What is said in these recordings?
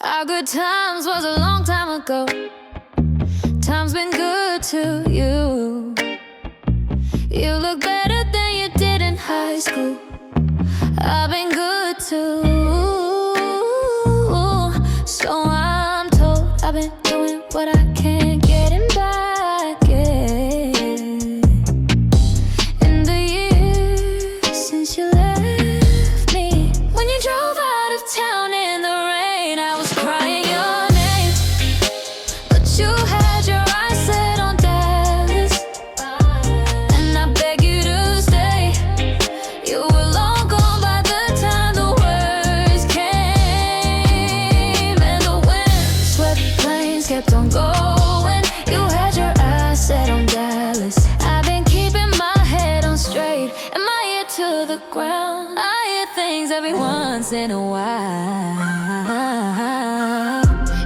Our good times was a long time ago. Time's been good to you. You look better than you did in high school. I've been good too. So I'm told I've been doing what I can, getting back, yeah. In the years since you left me, when you drove out of town in the rain, I was crying your name, but you had your eyes set on Dallas, and I begged you to stay. You were long gone by the time the words came, and the wind swept planes kept on going. You had your eyes set on Dallas. I've been keeping my head on straight and my ear to the ground. I hear things every once in a while.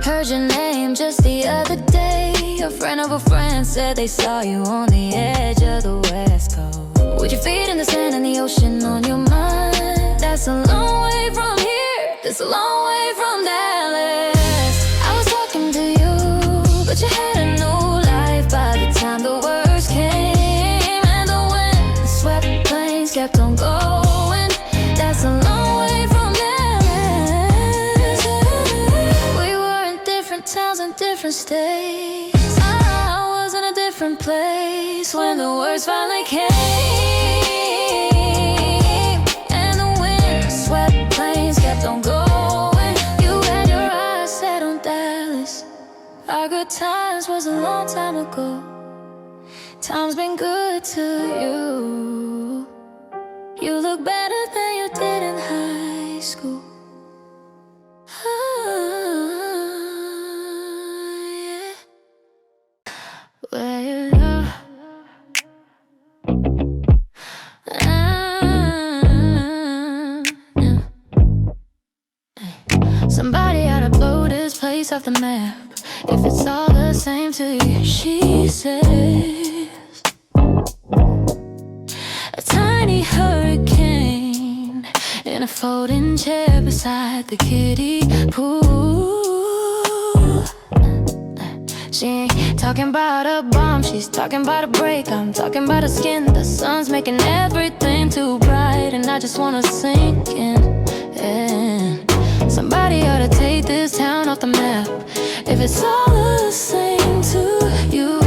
Heard your name just the other day. A friend of a friend said they saw you on the edge of the West Coast, with your feet in the sand and the ocean on your mind. That's a long way from here. That's a long way from Dallas. I was talking to you, but you had a new life by the time the words came, and the wind swept planes kept on going. That's a long way from Dallas. We were in different towns and different states. I was in a different place when the words finally came, and the wind swept planes kept on going. You had your eyes set on Dallas. Our good times was a long time ago. Time's been good to you. You look better than you did in high school. Yeah. Where you are. Somebody ought to blow this place off the map if it's all the same to you, she says. A tiny hurricane in a folding chair beside the kiddie pool. She ain't talking about a bomb, she's talking about a break. I'm talking about her skin. The sun's making everything too bright, and I just wanna sink in. And somebody ought to take this town off the map if it's all the same to you.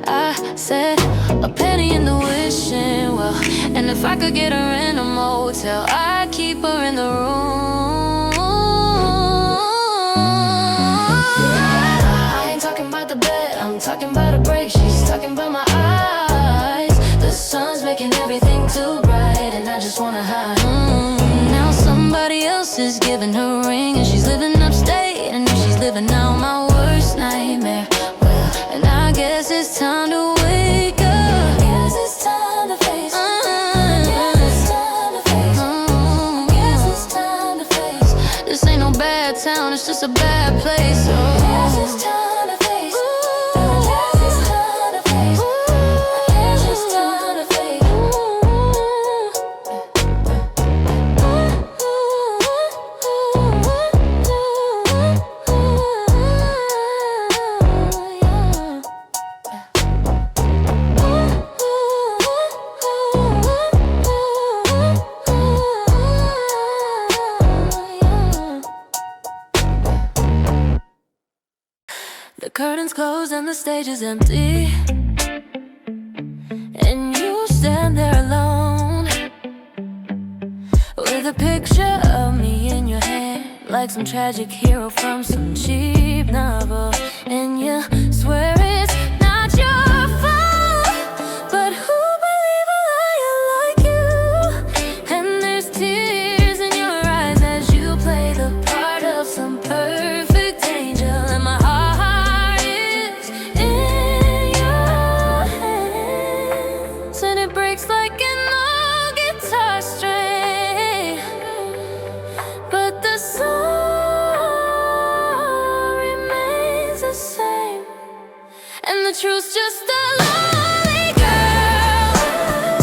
I said a penny in the wishing well, and if I could get her in a motel, I'd keep her in the room. I ain't talking about the bed, I'm talking about a break. She's talking about my eyes. The sun's making everything too bright, and I just wanna hide. Now somebody else is giving her a ring, and she's living upstate, and if she's living out my worst nightmare, well, and I guess it's time to wake up. Guess it's time to face. Guess it's time to face. Guess it's time to face. This ain't no bad town, it's just a bad place. Guess it's time to face. Guess it's time to face. Guess it's time to face. The curtains close and the stage is empty, and you stand there alone with a picture of me in your hand, like some tragic hero from some cheap novel. And you swear it's not your fault, but who believe a liar like you? And there's tears in your eyes as you play the part of some perfect angel, and my heart is in your hands, and it breaks like an old guitar string, but the song remains the same, and the truth's just a lonely girl,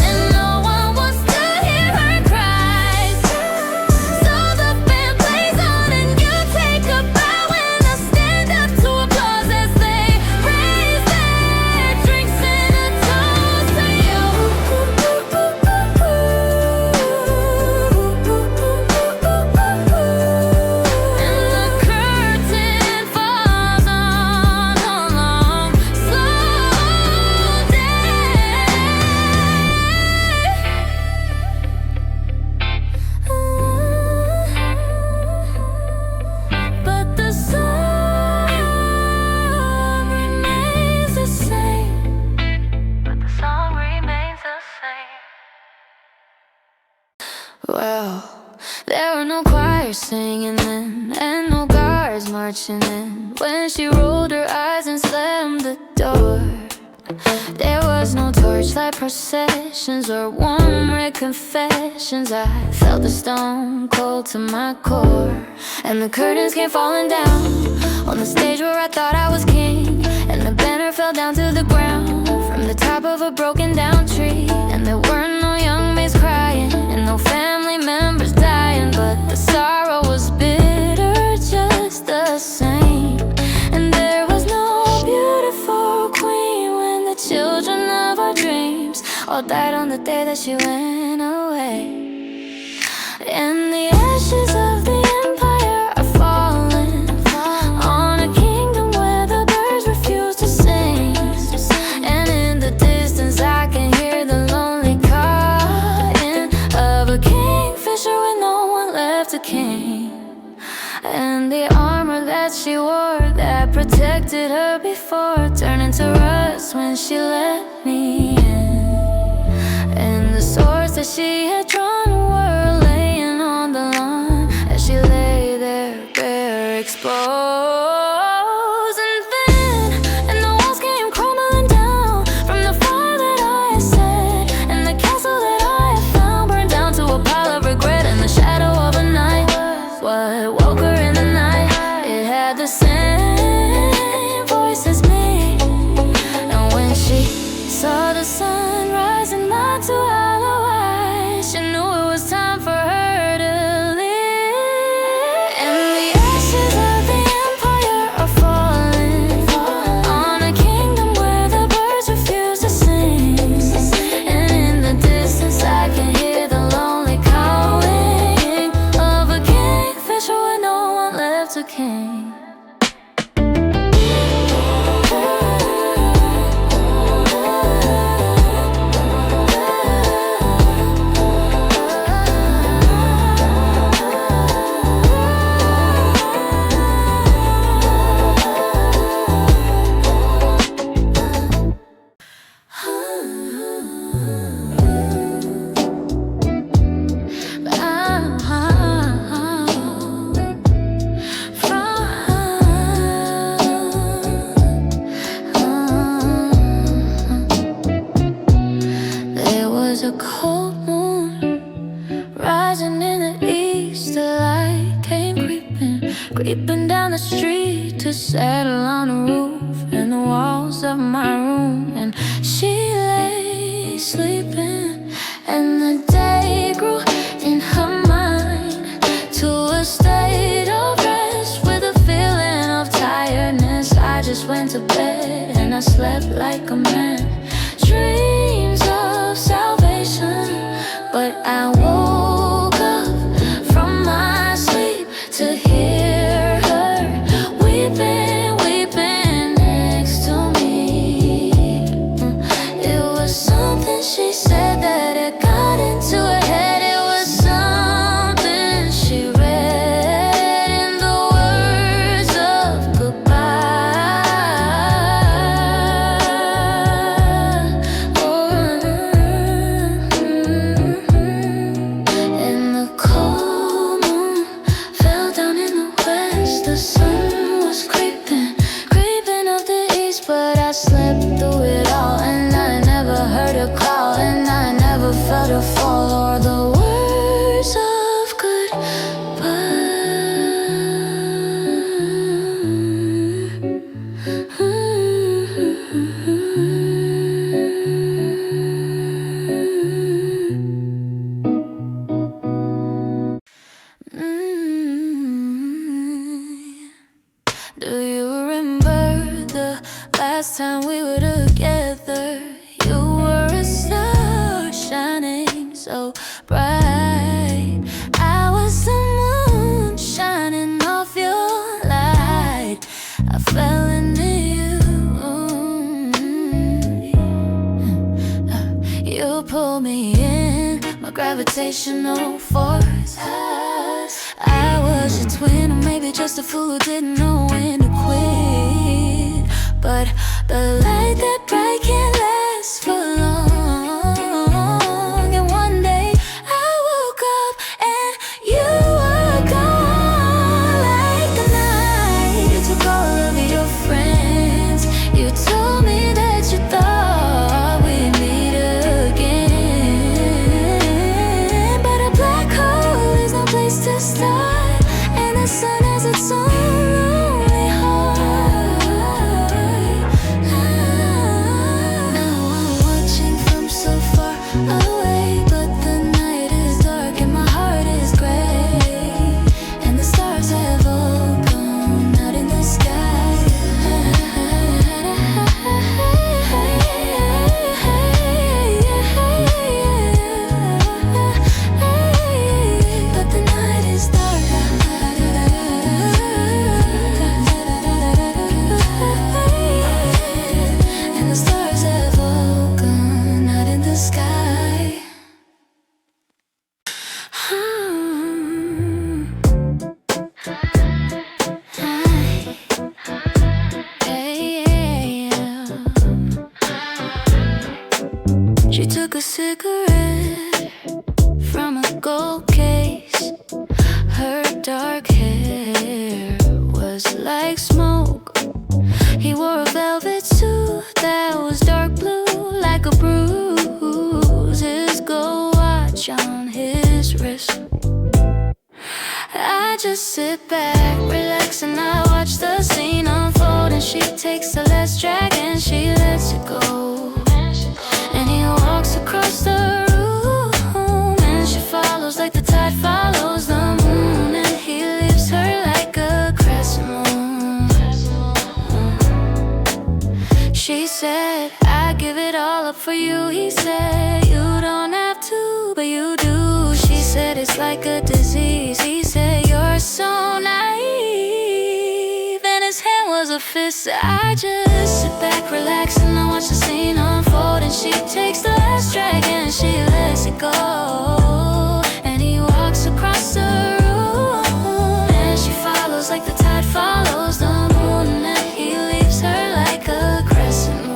and no one wants to hear her cry. So the band plays choir singing in, and no guards marching in, when she rolled her eyes and slammed the door. There was no torchlight processions or warm red confessions. I felt the stone cold to my core, and the curtains came falling down on the stage where I thought I was king, and the banner fell down to the ground from the top of a broken down tree. And there weren't no young maids crying and no family members dying, but the sorrow was bitter just the same. And there was no beautiful queen when the children of our dreams all died on the day that she went away. And the ashes of the empire are falling on a kingdom where the birds refuse to sing. And in the distance I can hear the lonely crying of a kingfisher with no one left to king. And the armor that she wore that protected her before turned into rust when she let me in. And the swords that she had drawn were laying on the lawn as she lay there bare, exposed. And then, and the walls came crumbling down from the fire that I had set, and the castle that I had found burned down to a pile of regret. And the shadow of a night was what woke her in the night. It had the same voice as me, and when she saw the sun rising not too hollow eyes, she knew it was time for her to leave. And the ashes of the empire are falling on a kingdom where the birds refuse to sing. And in the distance I can hear the lonely cawing of a kingfisher with no one left to king. There was a cold moon rising in the east. The light came creeping down the street to settle on the roof and the walls of my room. And she lay sleeping, and the day grew in her mind to a state of rest with a feeling of tiredness. I just went to bed and I slept like a man. Dreams of salvation, but I woke up from my sleep to hear her weeping, weeping next to me. It was something she said that it got into her head. It was something she read in the words of goodbye. And the cold moon fell down in the west. The sun was creeping up the east, but I slept through it all, and I never heard her call, and I never felt her fall or the words of Do you remember the last time we were together? You were a star shining so bright. I was the moon shining off your light. I fell into you. You pulled me in, my gravitational force. I was your twin, or maybe just a fool who didn't know when to quit. But the light that bright can't last for long. And one day I woke up and you were gone. was like smoke. He wore a velvet suit that was dark blue, like a bruise. His gold watch on his wrist. I just sit back, relax, and I watch the scene unfold. And she takes the last drag and she lets it go. And he walks across the room, and she follows like the tide follows the moon. And he leaves her like a crescent moon. She said, I give it all up for you. He said, you don't have to, but you do. She said, it's like a disease. He said, you're so naive. And his hand was a fist. I just sit back, relax, and I watch the scene unfold. And she takes the last drag and she lets it go. And he walks across the room, and she follows like the tide follows the moon. And he leaves her like a crescent moon.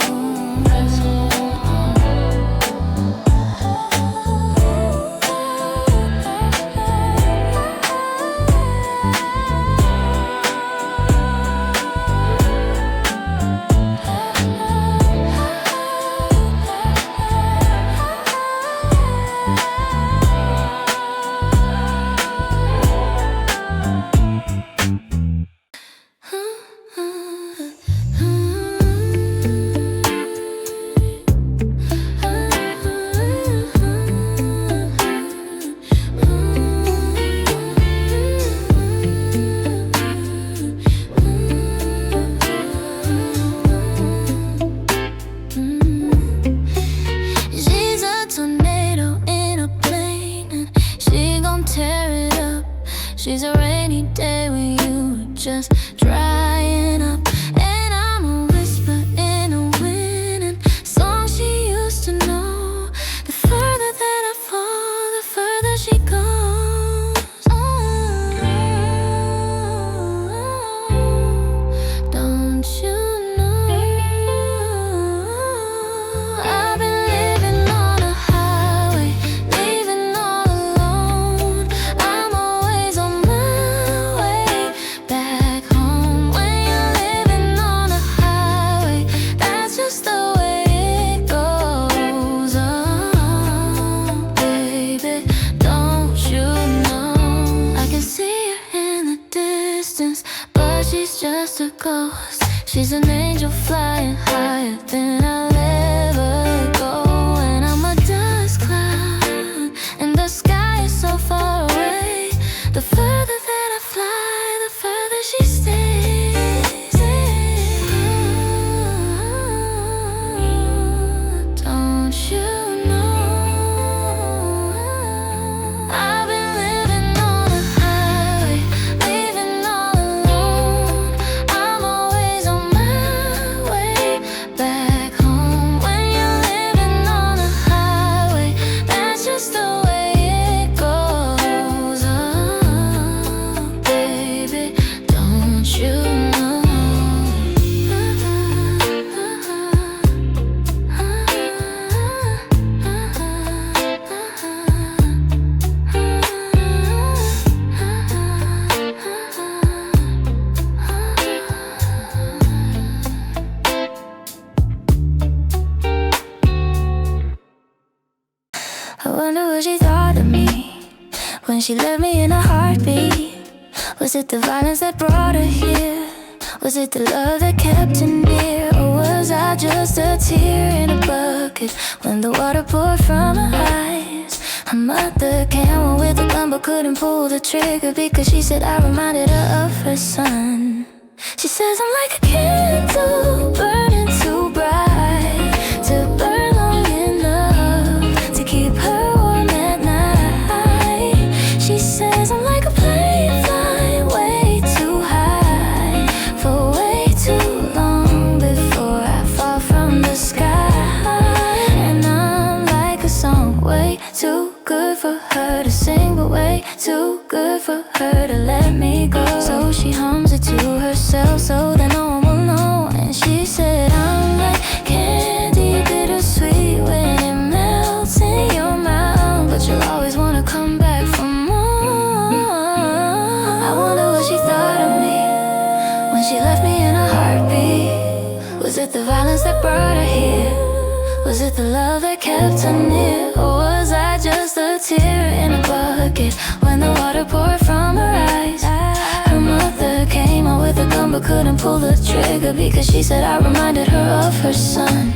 She's a rainy day when you were just drying up. And I'm a whisper in a wind, and song she used to know. The further that I fall, the further she goes. Don't you know? I've been living on a highway, leaving all alone. I'm always on my way back home. When you're living on a highway, that's just the way it goes. Oh, baby, don't you know? I can see her in the distance, but she's just a ghost. She's an angel flying higher than I'll ever go. And I'm a dust cloud, and the sky is so far away. The further that I fly, the further she stays. Don't you know? I've been living on a highway, leaving all alone. I'm always on my way back home. When you're living on a highway, that's just the way it goes. Oh, baby, don't you know? I wonder what she thought of me when she left me in a heartbeat. Was it the violence that brought her here? Was it the love that kept her near? Or was I just a tear in a bucket when the water poured from her eyes? Her mother came home with a gun but couldn't pull the trigger because she said I reminded her of her son. She says I'm like a candle burning too bright to burn long enough to keep her warm at night. She says I'm like a plane flying way too high for way too long before I fall from the sky. And I'm like a song way too good for her to sing, but way too good for her to let me go. So she hums it to herself so that no one will know. And she said I'm like candy, bittersweet when it melts in your mouth, but you'll always wanna come back for more. I wonder what she thought of me it the violence that brought her here? Was it the love that kept her near? Or was I just a tear in a bucket when the water poured from her eyes? Her mother came out with a gun but couldn't pull the trigger because she said I reminded her of her son.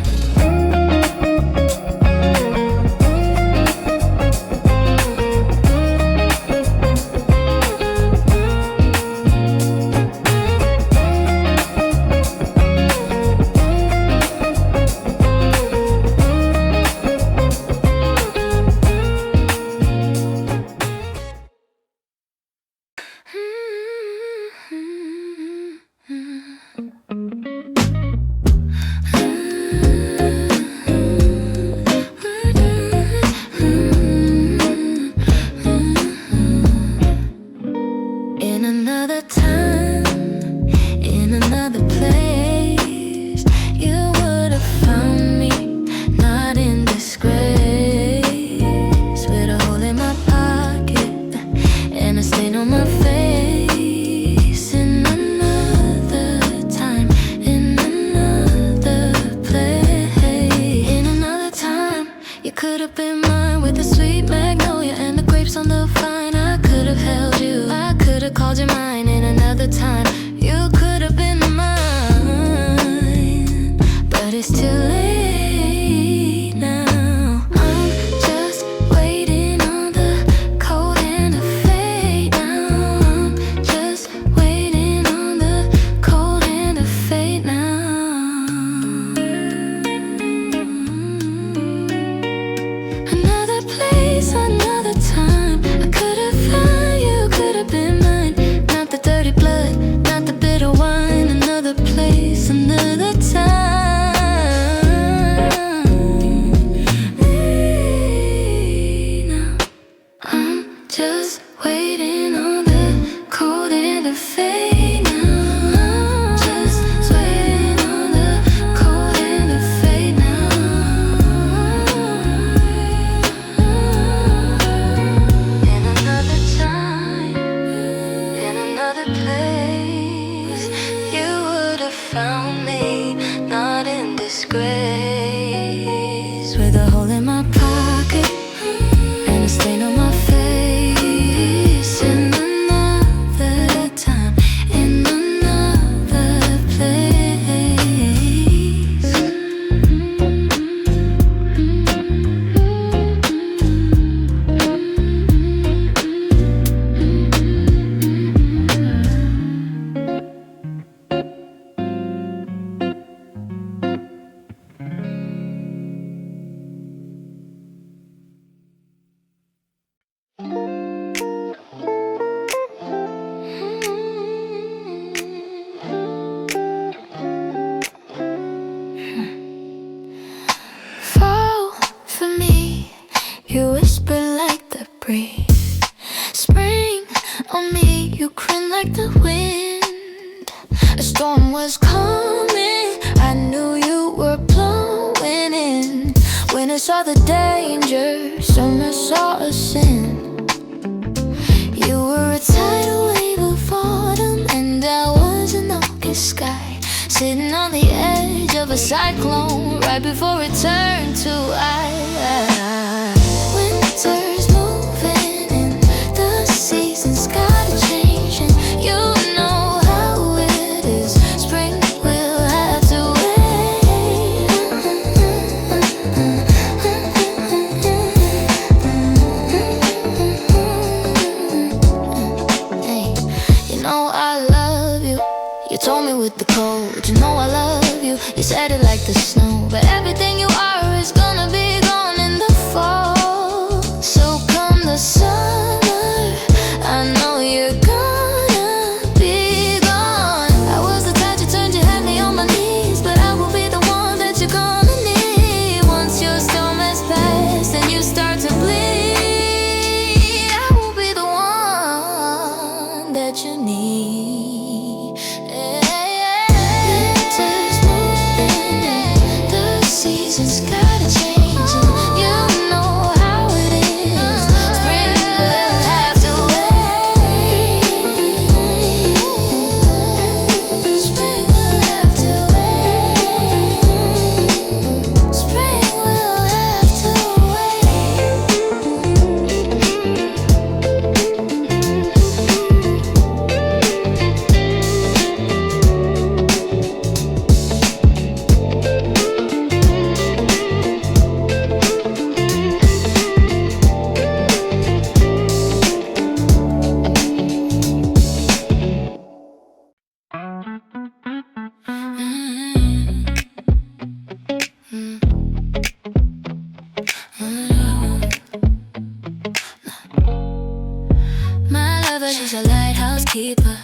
keeper.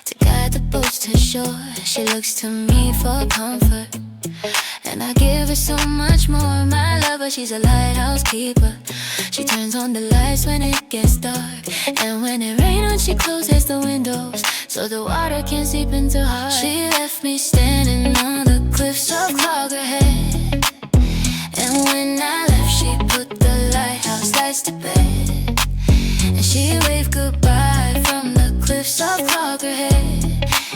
To guide the boats to shore, she looks to me for comfort. And I give her so much more, my lover, she's a lighthouse keeper. She turns on the lights when it gets dark, and when it rains she closes the windows so the water can't seep into her heart. She left me standing on the cliffs of Loggerhead, and when I left she put the lighthouse lights to bed. And she waved goodbye from the cliffs of Loggerhead,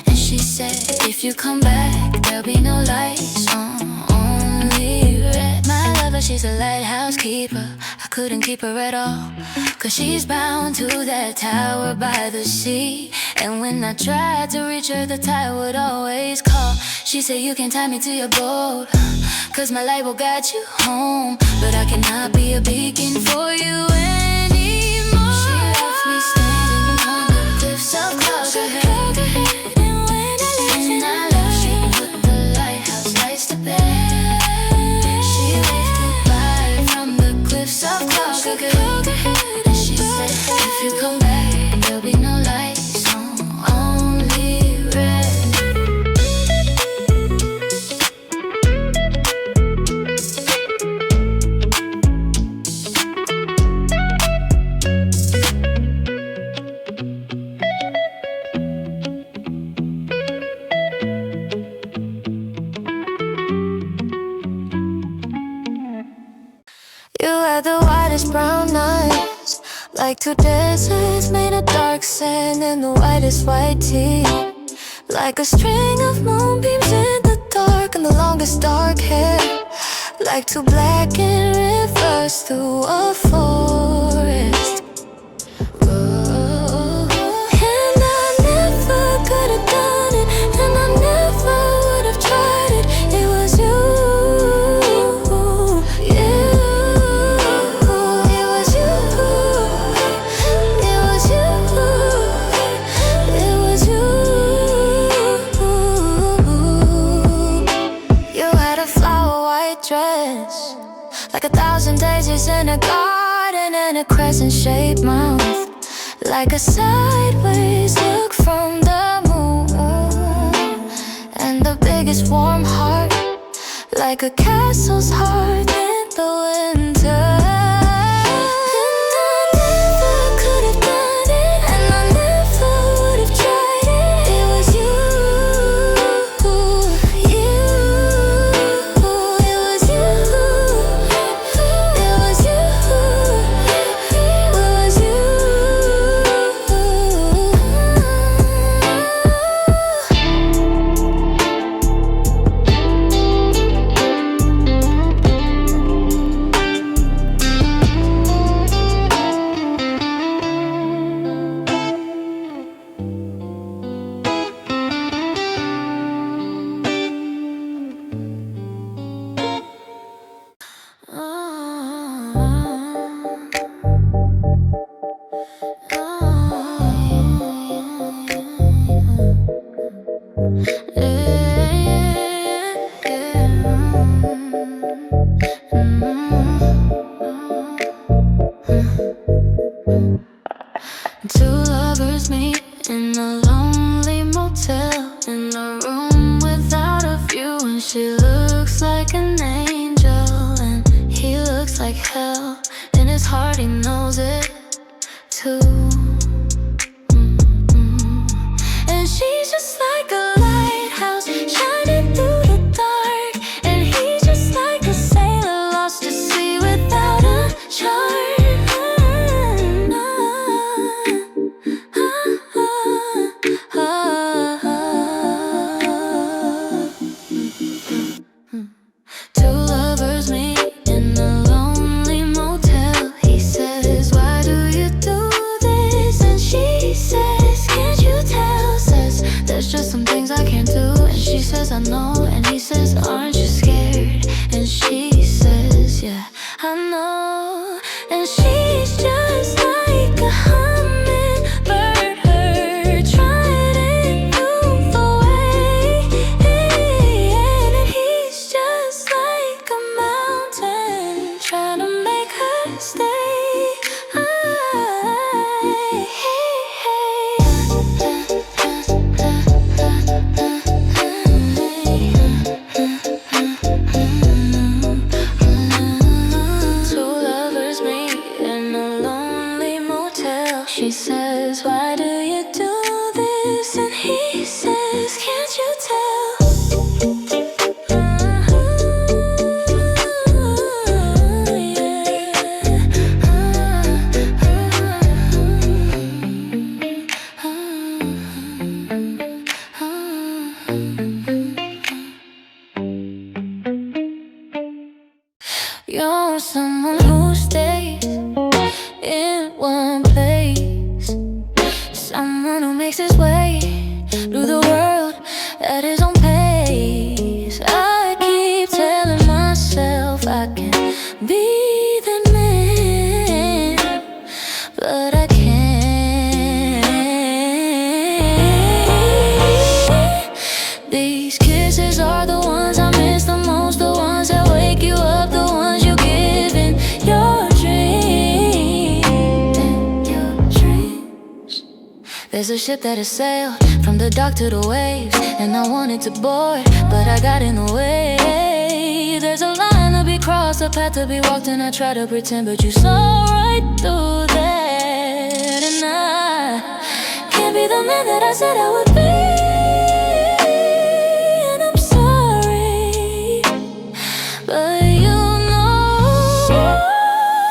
and she said, if you come back there'll be no lights on, only red. My lover, she's a lighthouse keeper. I couldn't keep her at all, cause she's bound to that tower by the sea. And when I tried to reach her, the tide would always call. She said, you can tie me to your boat, cause my light will guide you home, but I cannot be a beacon for you anymore. She left me standing on the cliffs of Loggerhead, and when I left she put the lighthouse lights to bed. She waved goodbye from the cliffs of Loggerhead, and she said, if you come back there'll be no lights on, only red. You had the whitest brown eyes, like two deserts made of dark sand, and the whitest white teeth, like a string of moonbeams in the dark, and the longest dark hair, like two blackened rivers through a forest. Oh, and I never could have done it, and I never would have tried it. It was you, you. It was you, it was you, it was you. You had a flower white dress, like 1,000 daisies in a garden, and a crescent-shaped mouth, like a sideways look from the moon, and the biggest warm heart, like a castle's heart in the winter. And I never could have done it, and I never would have tried it. It was you, you. It was you, it was you, it was you. Two lovers meet in a lonely motel, in a room without a view, and she looks like an angel and he looks like hell. In his heart he knows it too. And she's just like a lighthouse shining through the dark, and he's just like a sailor lost at sea without a chart. one who makes his way through the world at his own pace. I keep telling myself I can be that man, but I can't. These kisses are the ones I miss the most, the ones that wake you up, the ones you give in your dreams. There's a ship that has sailed from the dock to the waves, and I wanted to board, but I got in the way. There's a line to be crossed, a path to be walked, and I try to pretend, but you saw right through that. And I can't be the man that I said I would be, and I'm sorry, but you know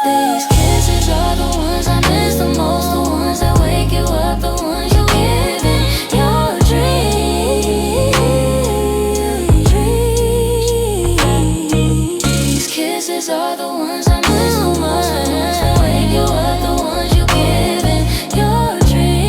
these kisses are the ones I miss the most, the ones that wake you up, the ones you give in your dreams. These kisses are the ones I miss the most, the ones that wake you up, the ones you give in your dreams.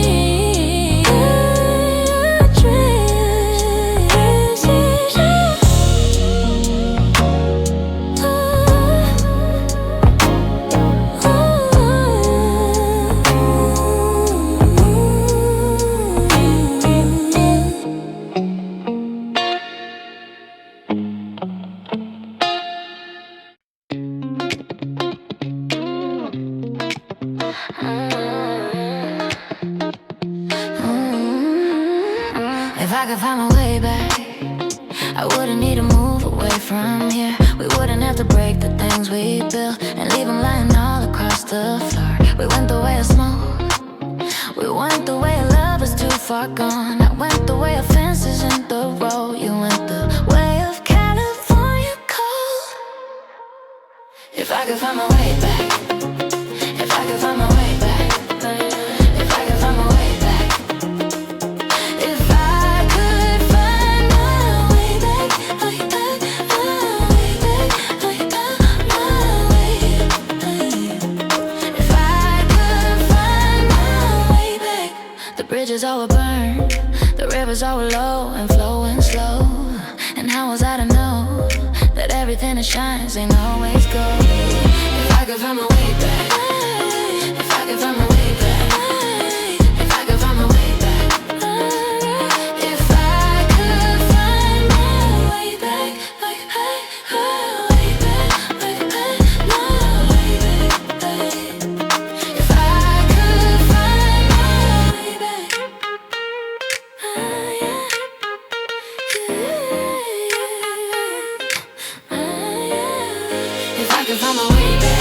If I could find my way back, I wouldn't need to move away from here. We wouldn't have to break the things we built and leave them lying all across the floor. We went the way of smoke, we went the way of love is too far gone. I went the way of fences in the road, you went the way of California cold. If I could find my way back, if I could find my way back, if I could find my way back, if I could find my way back, way back, way back, way back, way back. If I could find my way back. The bridges all were burned, the rivers all were low and flowing slow. And how was I to know that everything that shines ain't always gold? If I could find my way back, if I could find my way back, if I could find my way back, if I could find my way back, way back, way back, way back, way back. If I could find my way back, if I could find my way back.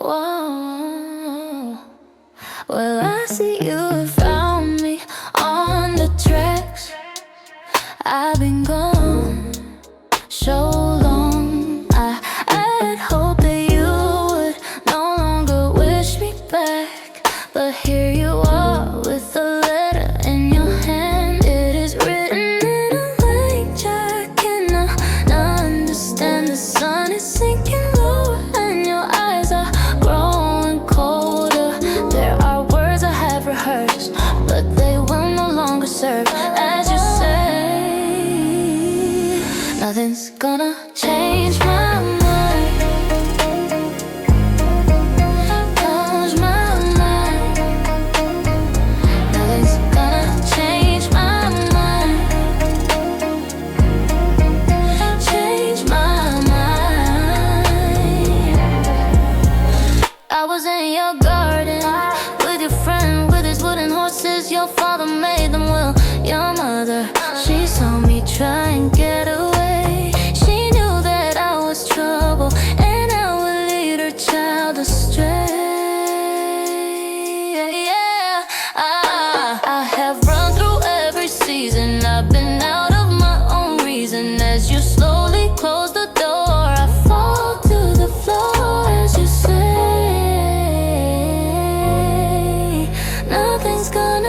Whoa. Well, I see you found me on the tracks. I've been gone so long. I'd hope that you would no longer wish me back, but here you are with a letter in your hand. It is written in a language I cannot understand. The sun is sinking lower and your eyes are growing colder. There are words I have rehearsed, but they will no longer serve. As you say, nothing's gonna change my mind. Change my mind. Nothing's gonna change my mind. Change my mind. I was in your garden with your friend, with his wooden horses. Your father made them, well, your mother, she saw me try and get away. She knew that I was trouble, and I would lead her child astray. Yeah, I have run through every season. I've been out of my own reason. As you slowly close the door, I fall to the floor. As you say,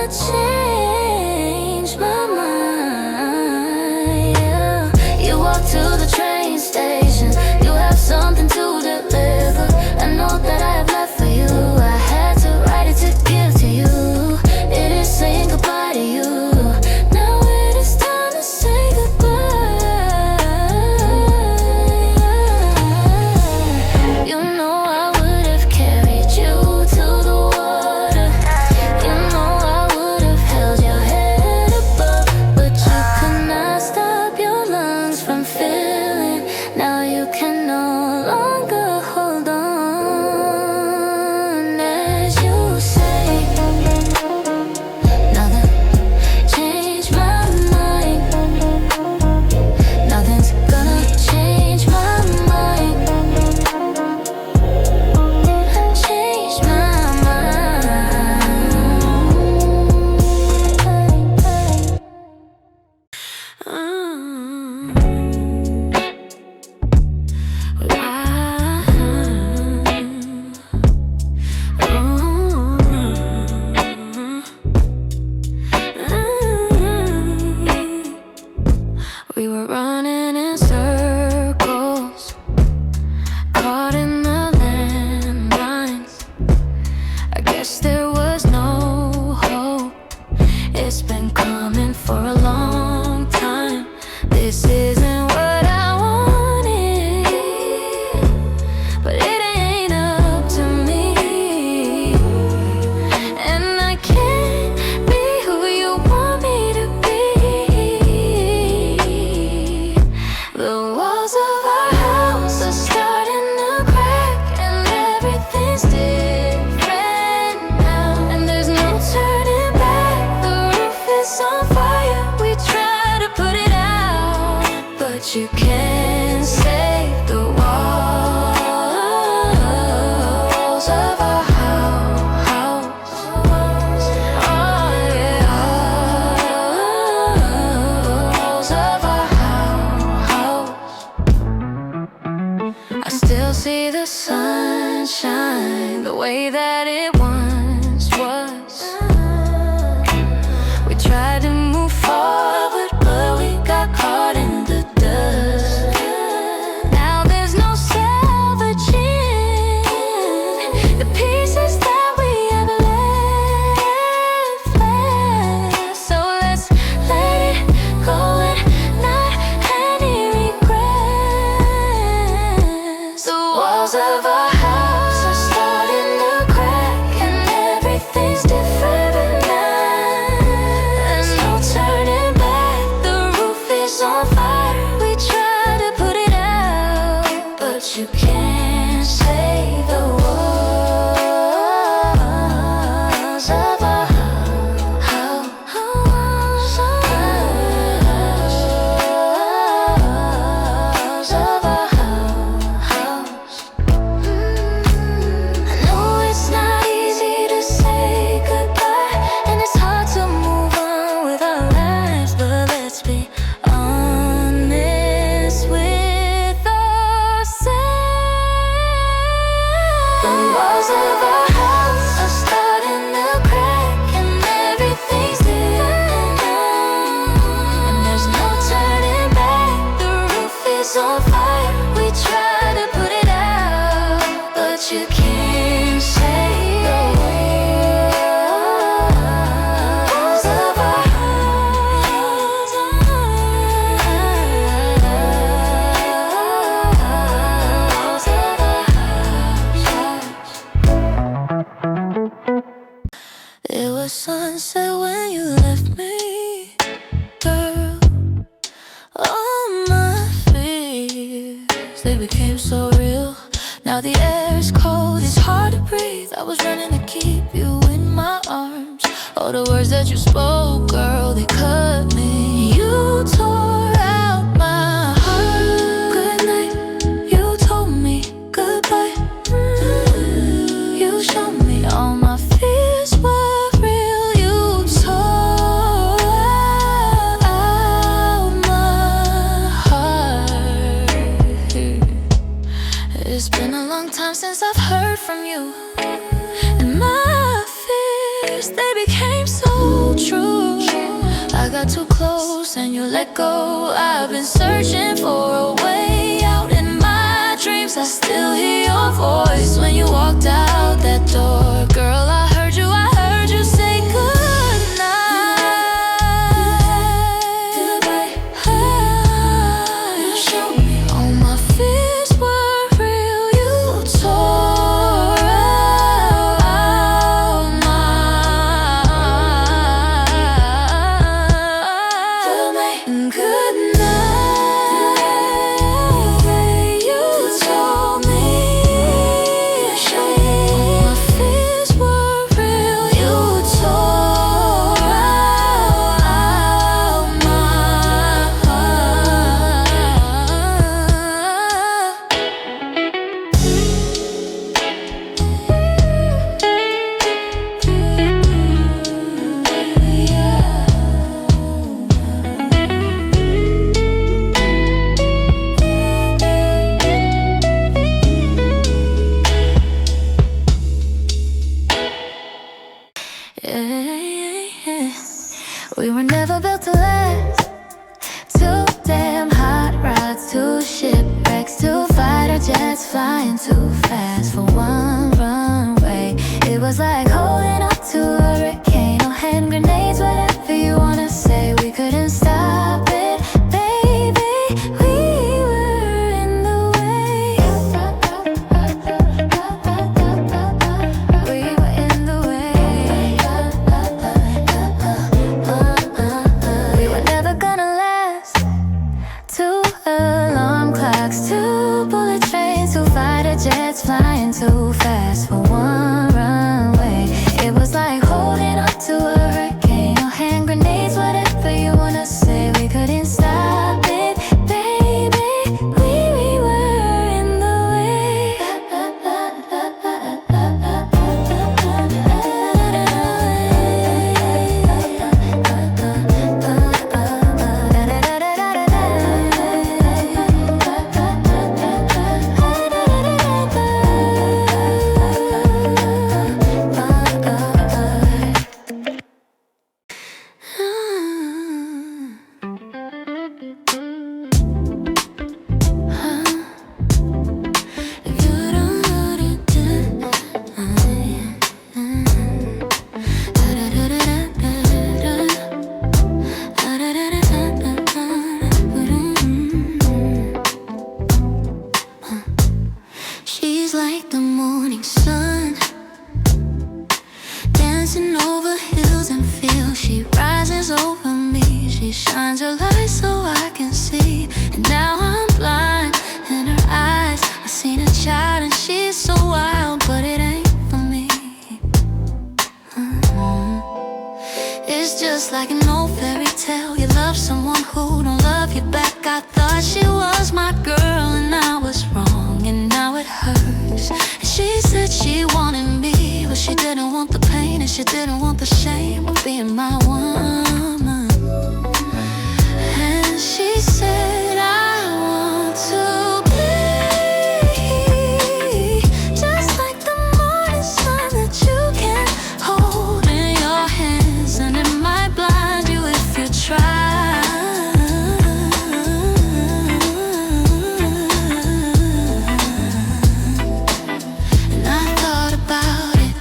gonna change my mind, yeah. You walk to the train station, you have something to deliver. I know that I have left for you, I had to write it to give to you. It is saying goodbye to you. Now it is time to say goodbye. You know I would have carried you to the water. You know I would have held your head above, but you could not stop your lungs from filling. Now you can no longer hold on. As you say, nothing changed my mind. Nothing's gonna change my mind. Change my We were running in circles, caught in the landmines. I guess there was no hope. It's been coming for a long time. This isn't what I wanted, but it ain't up to me. And I can't be who you want me to be. The walls of our house are starting to crack, and everything's different now. And there's no turning back. The roof is on fire. We try to put it out, but you can't save the walls of our house. Oh yeah, walls of our house. I still see the sunshine the way that it once was. We tried to move forward, but we got caught in the dust. Now there's no salvaging the pieces that we have left. So let's let it go and not any regrets. The walls of our house are starting to crack, and everything's different now. There's no turning back. The roof is on fire. We try to put it out, but you can't save the walls of our house. Walls of our house. I know it's not easy to say goodbye, and it's hard to move on with our lives, but let's be honest with ourselves. The walls of our house are starting to crack, and everything's different now. And there's no turning back. The roof is on fire. We try to put it out, but you can't save the walls of our house. Walls of our house. It was sunset when you left me, girl. All my fears, they became so real. Now the air is cold, it's hard to breathe. I was running to keep you in my arms. All the words that you spoke, girl, they cut me. You tore out my heart. Good night, you told me goodbye. You showed me all my fears were real. You tore out my heart. It's been a long time since I've heard from you, and my fears, they became so got too close and you let go. I've been searching for a way out. In my dreams I still hear your voice when you walked out that door. Girl, I heard you say goodnight. You showed me all my fears were real. You tore out my goodnight. You told me all my fears were real. You tore out my We were never built to last. Two damn hot rods, two shipwrecks, two fighter jets flying too fast for one runway. It was like holding up to a hurricane. No hand grenades, whatever you wanna say. We couldn't stop it, baby. We were in the way. We were in the way. We were never gonna last. Two alarm clocks, two bullet trains, two fighter jets flying too fast for one runway. It was like holding up to a hurricane. No hand grenades, whatever you wanna say. We couldn't stop it, baby. We were in the way. She's like the morning sun, dancing over hills and fields. She rises over me. She shines her light so I can see. And now I'm blind in her eyes. I seen a child and she's so wild, but it ain't for me. It's just like an old fairy tale. You love someone who don't love you back. I thought she was my girl and I was wrong, and now it hurts. And she said she wanted me, but she didn't want the pain and she didn't want the shame of being my woman. And she said I want to be just like the morning sun that you can hold in your hands, and it might blind you if you try. And I thought about it,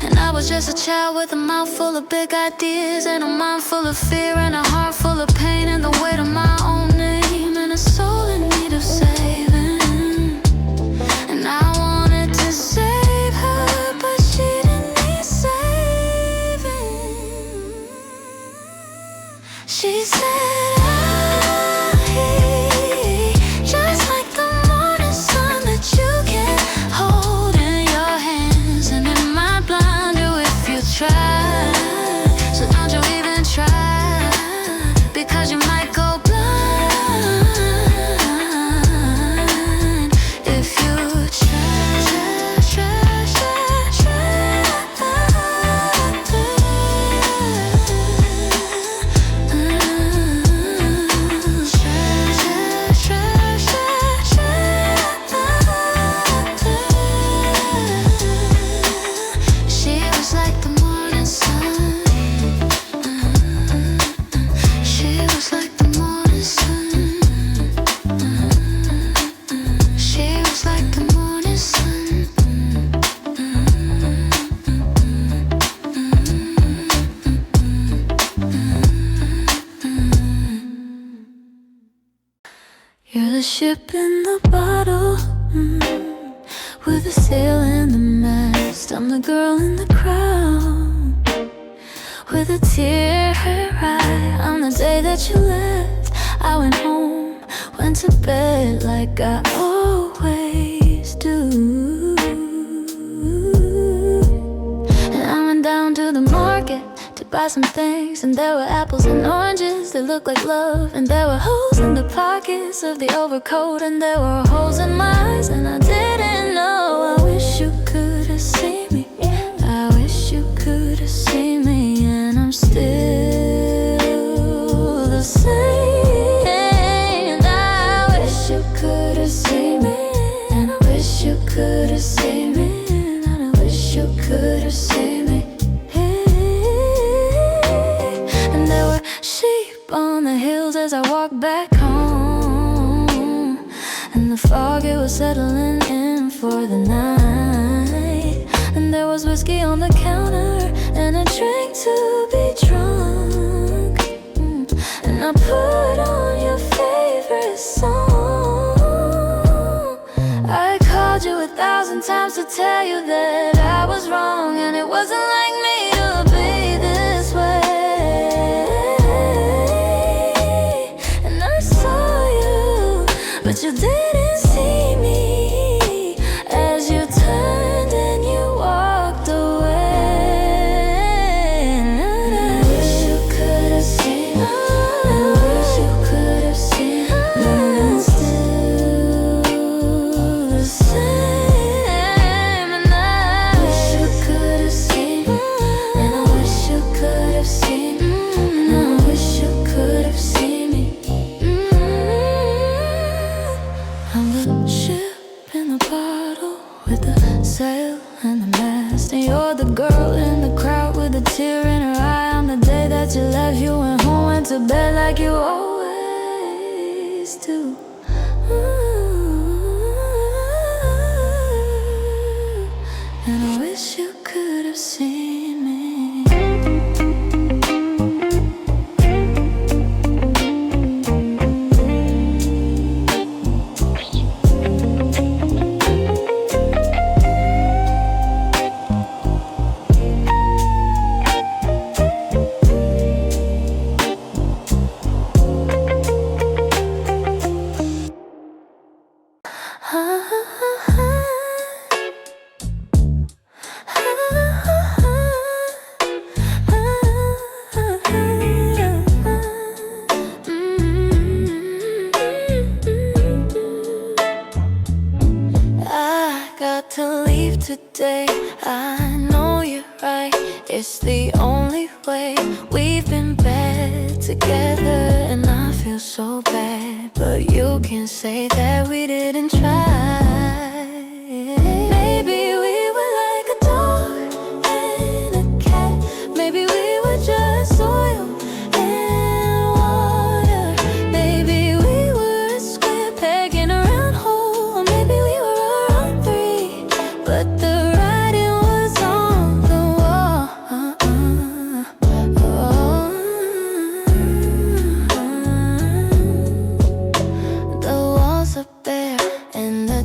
and I was just a child with a mouth full of big ideas, and a mind full of fear, and a heart full of pain, and the weight of my own name, and a soul in need of saving. And I wanted to save her, but she didn't need saving. She said just like the morning sun that you can hold in your hands, and it might blind you if you try. So don't you even try, because you might go blind if you try. ship in the bottle, with the sail and the mast. I'm the girl in the crowd, with a tear in her eye. On the day that you left, I went home, went to bed like I always do. And I went down to the market to buy some things, and there were apples and oranges that looked like love, and there were holes in the pockets of the overcoat, and there were holes in my eyes, and I didn't know. I wish you could have seen me, I wish you could have seen me, and I'm still the same. And I wish you could have seen me, and I wish you could have seen me, and I wish you could have seen me. On the hills as I walked back home, and the fog, it was settling in for the night. And there was whiskey on the counter and a drink to be drunk, and I put on your favorite song. I called you 1,000 times to tell you that I was wrong, and it wasn't like me to be this way. But you didn't see me as you turned and you walked away. And I wish you could have seen me, I wish you could have seen me, but I'm still the same. And I wish you could have seen me, and I wish you could have seen me, and I wish you could have seen me. I'm the ship in the bottle, with the sail and the mast, and you're the girl in the crowd with a tear in her eye. On the day that you left, you went home, went to bed like you always do. And I wish you could have seen me. Today, I know you're right, it's the only way. We've been bad together, and I feel so bad, but you can say that we didn't try. Maybe we were like a dog and a cat, maybe we were just soil and water. Maybe we were a square peg in a round hole, or maybe we were a round three, but the writing was on the wall. The walls are bare and the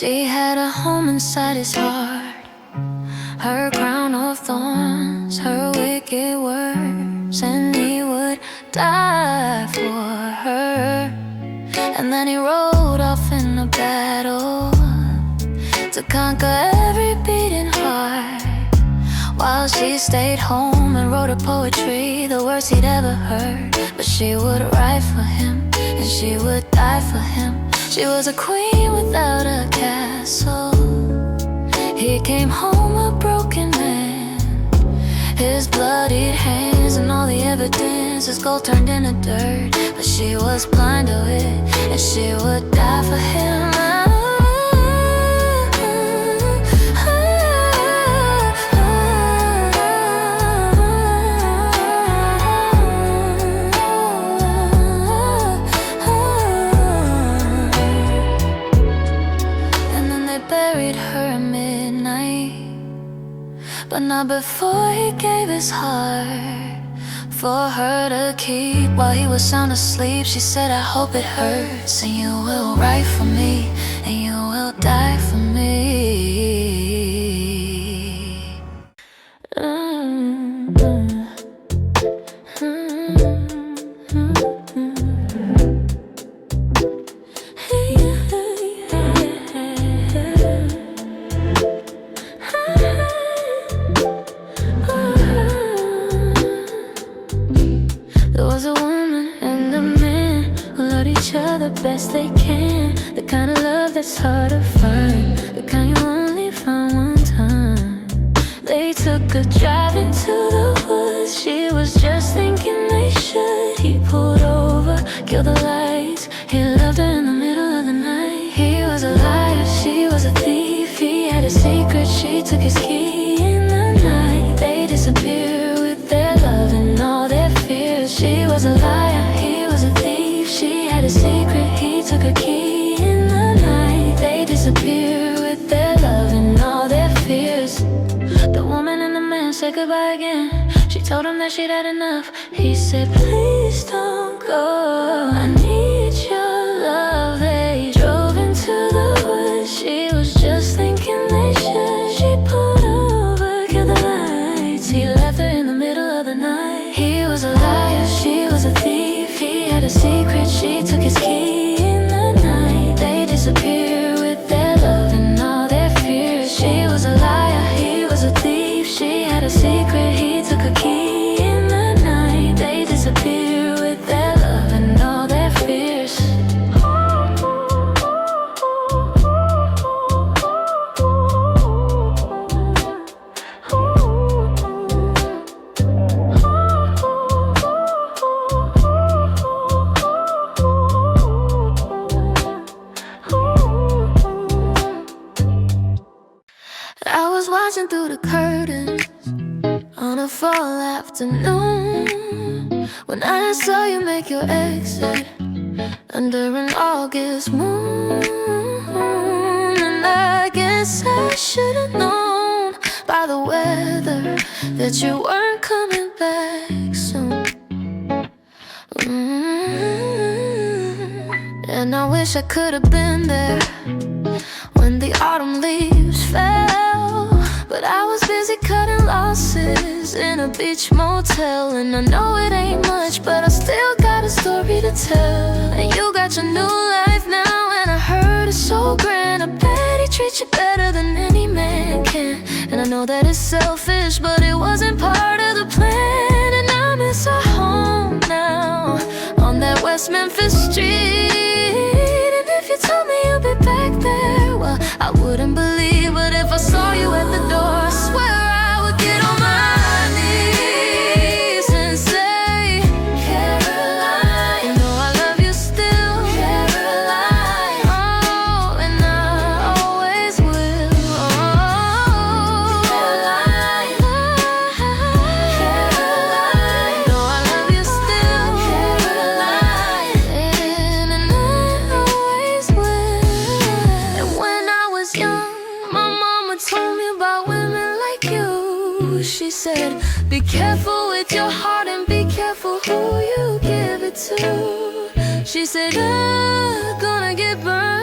She had a home inside his heart, her crown of thorns, her wicked words, and he would die for her. And then he rode off in a battle to conquer every beating heart, while she stayed home and wrote her poetry, the worst he'd ever heard. But she would write for him, and she would die for him. She was a queen without a castle. He came home a broken man, his bloodied hands and all the evidence, his gold turned into dirt. But she was blind to it, and she would die for him. But not before he gave his heart for her to keep. While he was sound asleep, she said, I hope it hurts, and you will write for me, and you will die for me. Best they can, the kind of love that's hard to find, the kind you only find one time. They took a drive into the woods, she was just thinking they should. He pulled over, killed the lights, he loved her in the middle of the night. He was a liar, she was a thief, he had a secret, she took his key. In the night, they disappeared with their love and all their fears. She was a liar, he was a thief, she had a secret, he took her key. In the night, they disappear with their love and all their fears. The woman and the man said goodbye again. She told him that she'd had enough. He said, please don't go, I need your love. They drove into the woods, she was just thinking they should. She pulled over, killed the lights, he left her in the middle of the night. He was a liar, she was a thief, he had a secret, she took his key. In the night, they disappear with their love and all their fears. She was a liar, he was a thief, she had a secret, he took a key. In the night, they disappear with their love and all their fears. I was watching through the curtains on a fall afternoon when I saw you make your exit under an August moon. And I guess I should've known by the weather that you weren't coming back soon. And I wish I could've been there when the autumn leaves fell, but I was busy cutting losses in a beach motel. And I know it ain't much, but I still got a story to tell. And you got your new life now, and I heard it's so grand. I bet he treats you better than any man can. And I know that it's selfish, but it wasn't part of the plan. And I miss our home now on that West Memphis street. And if you told me you'd be back there, well, I wouldn't believe. But if I saw you at the door, I swear I would get on my knees and say, Caroline, you know I love you still, Caroline. Oh, and I always will. Oh, Caroline, Caroline, you know I love you still, Caroline. And I always will. And when I was young, my mama told me about women like you. She said, be careful with your heart and be careful who you give it to. She said, you're gonna get burned.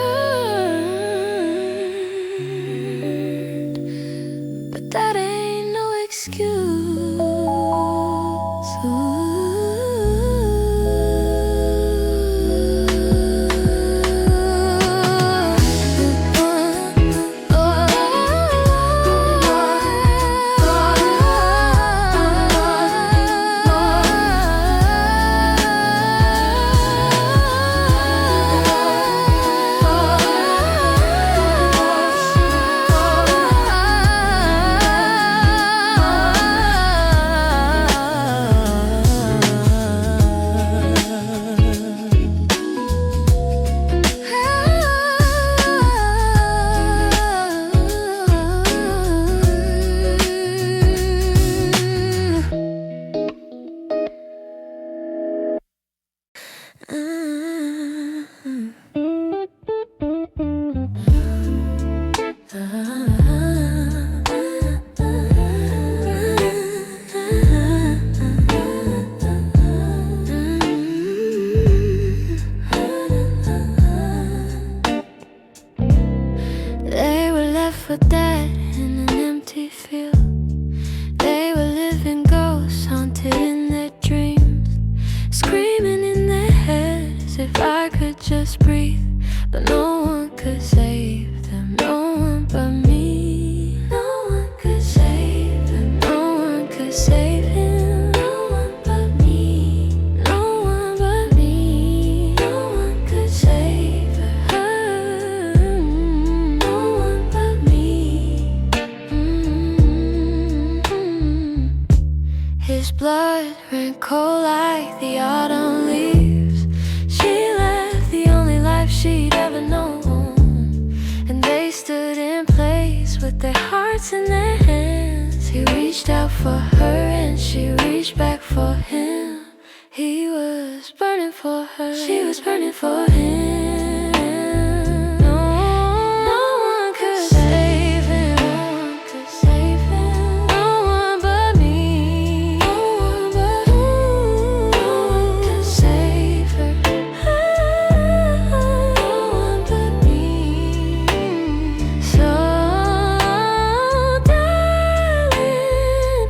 They were left for dead in an empty field. They were living ghosts, haunted in their dreams, screaming in their heads if I could just breathe. But no one could save them, no one but me. No one could save them, no one could save him. No one but me, no one but me. No one could save her, no one but me. His blood ran cold like the autumn leaves. She left the only life she'd ever known, and they stood in place with their hearts in their hands. He reached out for her and she reached back for him. He was burning for her, she was burning for him. No one could save him, no one could save him. No one but me, no one but no one could save her. No one but me. So darling,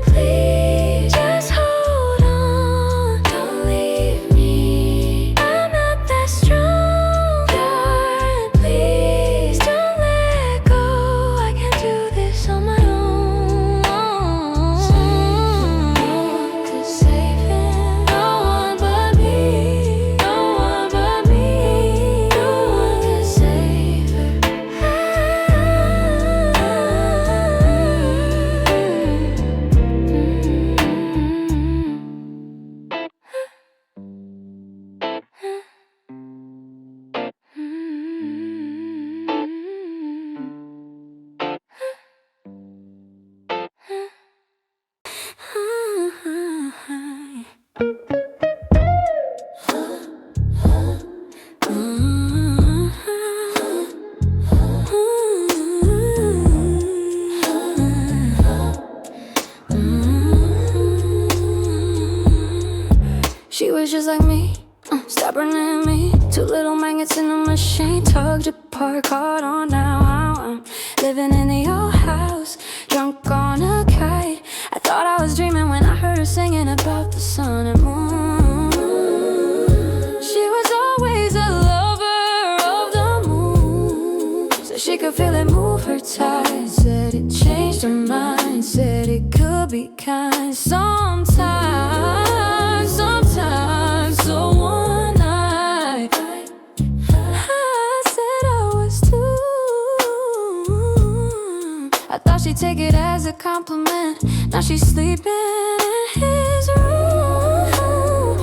please just hold on, don't leave me. I'm not that strong, darling, please don't let go. I can't do this on my own. No one could save him, no one but me. No one but me, no one could save her. She was just like me, stubborn and me. Two little magnets in a machine, tugged apart, caught on. Now I'm living in the old house, drunk on a kite. I thought I was dreaming when I heard her singing about the sun and moon. She was always a lover of the moon, so she could feel it move her tides. Said it changed her mind, said it could be kind sometimes, sometimes. So one night I said I was too. I thought she'd take it as a compliment. Now she's sleeping in his room.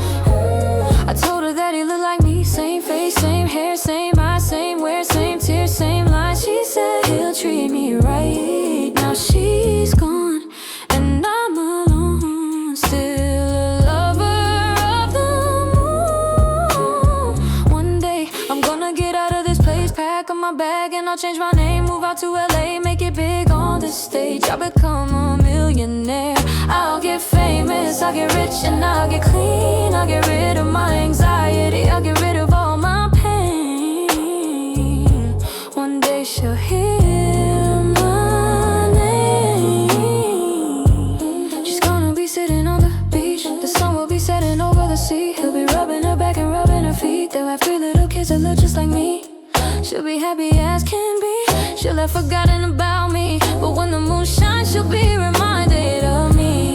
I told her that he looked like me, same face, same hair, same eyes, same wear, same tears, same lies. She said he'll treat me right. Now she's gone and I'm alone, still a lover of the moon. One day I'm gonna get out of this place, pack up my bag and I'll change my name, move out to LA, make it big on the stage. I'll become a millionaire, I'll get famous, I'll get rich and I'll get clean. I'll get rid of my anxiety, I'll get rid of all my pain. One day she'll hear my name, she's gonna sitting on the beach. The sun will be setting over the sea. He'll be rubbing her back and rubbing her feet. They'll have 3 little kids that look just like me. She'll be happy as can be. She'll have forgotten about me, but when the moon shines, she'll be reminded of me.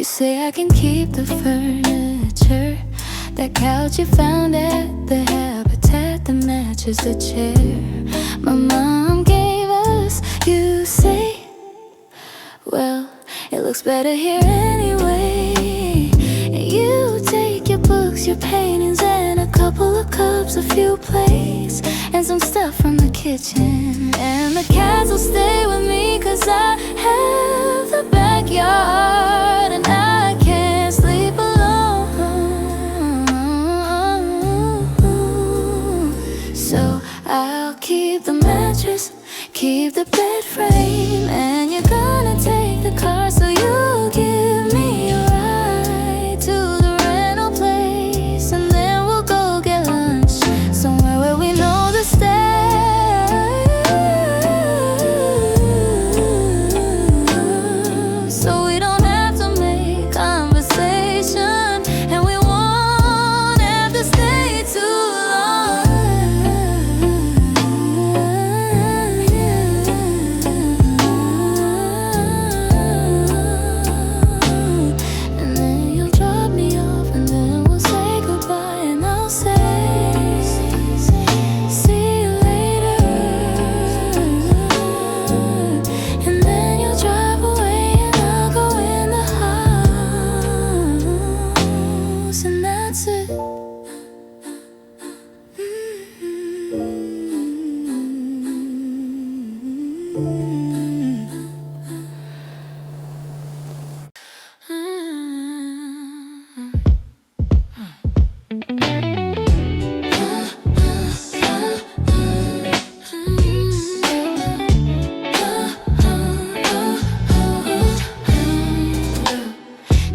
Say I can keep the furniture, that couch you found at the habitat that matches the chair my mom gave us. You say, well, it looks better here anyway. You take your books, your paintings, and a couple of cups, a few plates, and some stuff from the kitchen. And the cats will stay with me, 'cause I have the backyard, and I can't sleep alone. So I'll keep the mattress, keep the bed frame, and you're gonna take the car, so you'll give me a ride to the rental place, and then we'll go get lunch somewhere where we know the steps, so we don't have to make conversation, and we won't have to stay too long. And then you'll drop me off, and then we'll say goodbye, and I'll say, see you later. And then you'll drive away, and I'll go in the house, and that's it.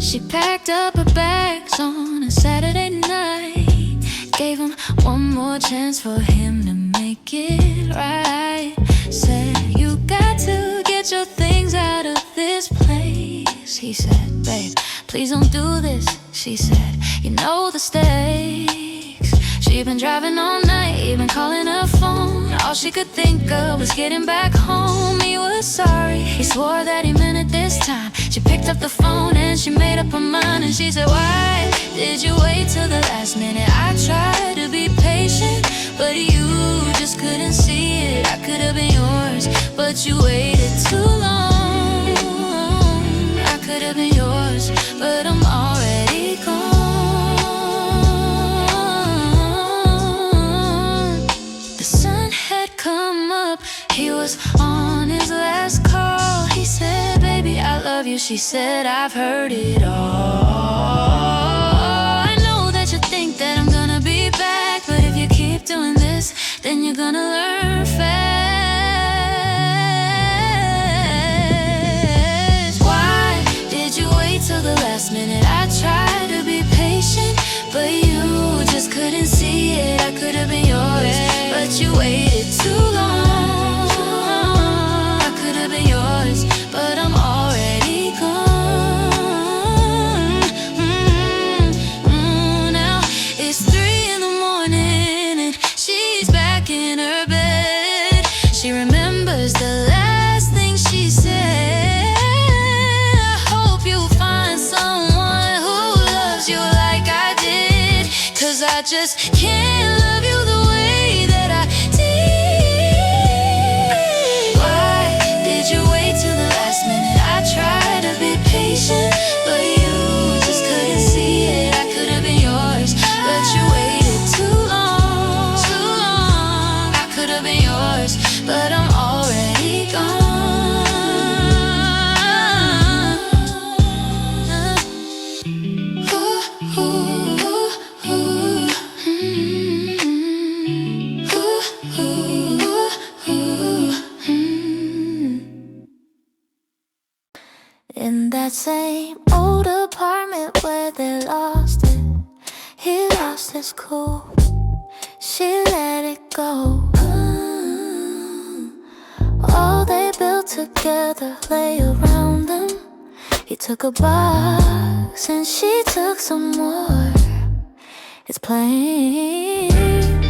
She packed up her bags on a Saturday night, gave him one more chance for him to make it right. Said, you got to get your things out of this place. He said, babe, please don't do this. She said, you know the stakes. She been driving all night, even calling her phone. All she could think of was getting back home. He was sorry, he swore that he meant it this time. She picked up the phone and she made up her mind, and she said, why did you wait till the last minute? I tried to be patient, but you just couldn't see it. I could have been yours, but you waited too long. I could have been yours, but I'm already gone. The sun had come up, he was on his last call. He said, baby, I love you. She said, I've heard it all. I know that you think that I'm gonna be back, but if you keep doing this, then you're gonna learn fast. Why did you wait till the last minute? I tried to be patient, but you just couldn't see it. I could have been yours, but you waited too long. I could have been yours, but I'm already gone. Now it's 3 in the morning, and she's back in her bed. She remembers the last thing she said. I hope you find someone who loves you like I did, 'cause I just can't love you the way that I did. Why did you wait In that same old apartment where they lost it, he lost his cool, she let it go. All they built together lay around them. He took a box and she took some more. It's plain,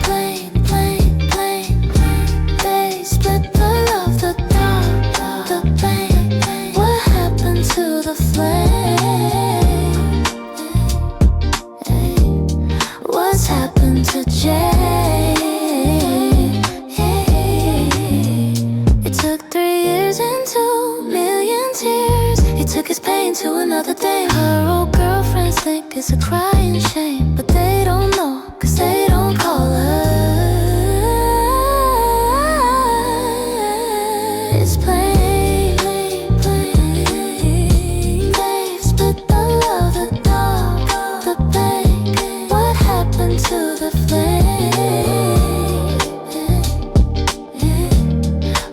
plain, plain, plain, plain. They split the love, the dark, the pain. What happened to the flame? What's happened to Jay? It took 3 years and 2 million tears. He took his pain to another day. Her old girlfriends think it's a crying shame, but they don't know, 'cause they don't call her. It's plain, plain, plain. They've split the love, the dark, the pain. What happened to the flame?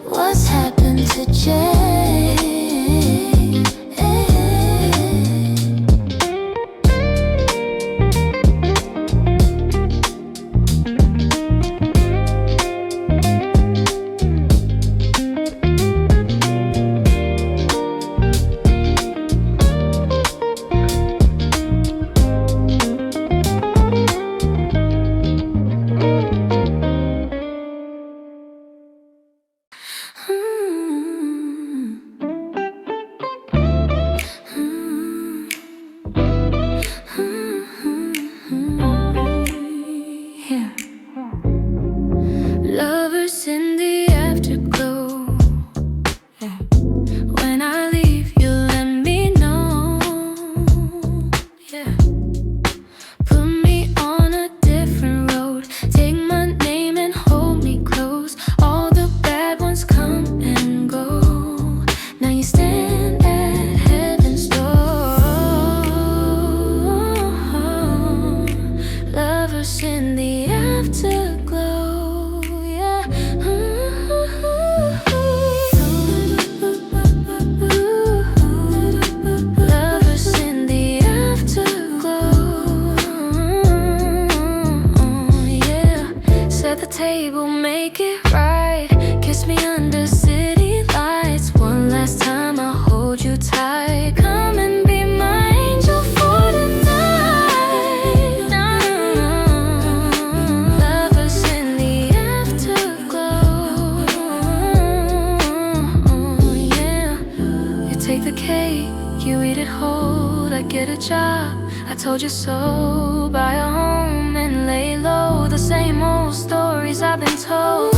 What's happened to Jay? Lovers in the afterglow. When I leave, you let me know. Yeah. Put me on a different road. Take my name and hold me close. All the bad ones come and go. Now you stand at heaven's door. Lovers in the afterglow. Lovers in the afterglow. Yeah. Set the table, make it right. Kiss me under city lights. One last time, I'll hold you tight. Come and be my angel for tonight. Lovers in the afterglow. Yeah. You take the cake, you eat it whole. I get a job, I told you so. Buy a home and lay low. The same old stories I've been told.